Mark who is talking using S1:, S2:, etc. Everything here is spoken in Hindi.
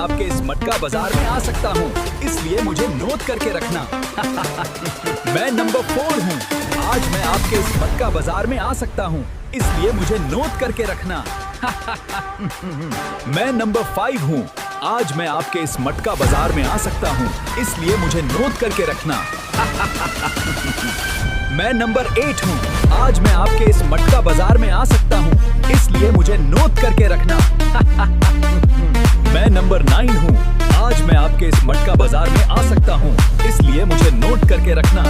S1: आपके इस मटका बाजार में आ सकता हूँ, इसलिए मुझे नोट करके रखना। मैं नंबर 4 हूँ। आज मैं आपके इस मटका बाजार में आ सकता हूँ, इसलिए मुझे नोट करके रखना। मैं नंबर 5 हूँ। आज मैं आपके इस मटका बाजार में आ सकता हूँ, इसलिए मुझे नोट करके रखना। मैं नंबर 8 हूँ। आज मैं आपके इस मटका बाजार में आ सकता हूँ, इसलिए मुझे नोट करके रखना। मैं नंबर 9 हूँ। आज मैं आपके इस मटका बाजार में आ सकता हूँ, इसलिए मुझे नोट करके रखना।